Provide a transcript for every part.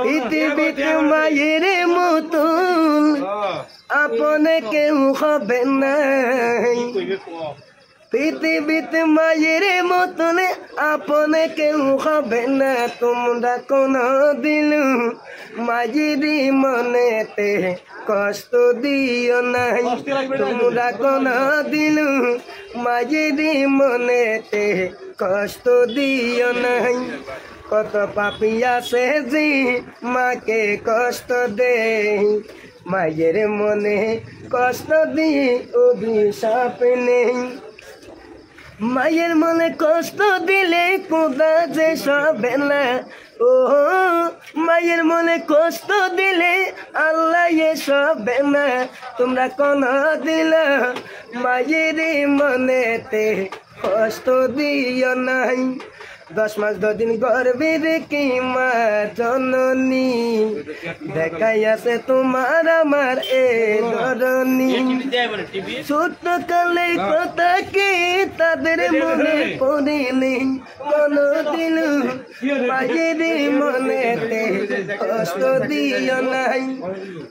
পৃথিবীতে মায়ের মতন আপনে কেউ হবে নাই, পৃথিবীতে মায়ের মতন আপনে কেউ হবে না। তোমরা কোন দিন মায়েরই মনেতে কষ্ট দিও নাই, তোমরা কোন দিন মায়েরই মনেতে কষ্ট দিও নাই। কত পাপী আছে যে মাকে কষ্ট দেয়, মায়ের মনে কষ্ট দিয়ে অভিশাপ নেই। মায়ের মনে কষ্ট দিলে কোদা যে সবে না, ও মায়ের মনে কষ্ট দিলে আল্লাহ এ সবে না। তোমরা কোন দিল মায়ের মনেতে কষ্ট দিও নাই। 10 মাস 10 দিন গর্ভে রেখে মা জননী দেখাই আছে তোমার আমার এ ধরনী। ছোট্ট কালে কথা কি তাদের মনে পড়েনি, কোনদিন মায়ের মনেতে কষ্ট দিও নাই।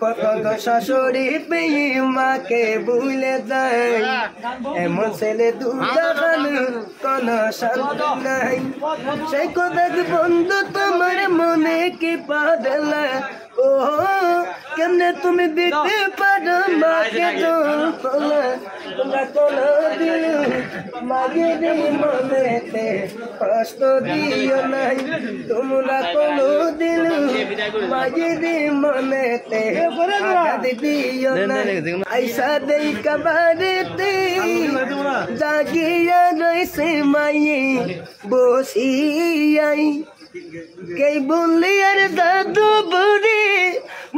কত শাশুড়ি পেয়ে মাকে ভুলে যায়, এমন ছেলে দুজাহান কোন শান্তি নাই। সেই কথা বন্ধু তোমার মনে কি পারে না, ও কেমনে তুমি দিতে পারো মাকে তোলা। তোমরা কোনদিন মায়ের মনেতে কষ্ট দিও নাই, তোমরা কোনদিন মায়ের মনেতে আঘাত দিও নাই। আইসা দেই কাবারেতে জাগিয়া রইছে মায়ে বসিয়াই, কে বললি আর দাদু বুড়ি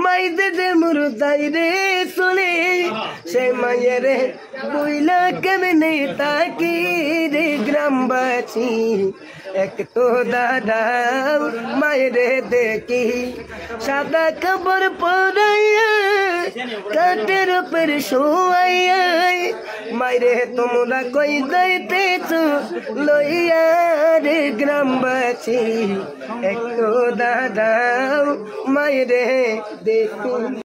মাইদে যে মুরদাই রে চলে। সে মায়ের বইলা কেমনে তাকি রে গ্রামবাসী, এক তো দাদা মায়ের দেখি সাদা কাপড় পরাইয়া কাঠের উপর শোয়াইয়া। মাইরে তোমরা কই যাইতেছ লইয়া রে গ্রামবাসী, এক তো দাদা মায়ের দেখি।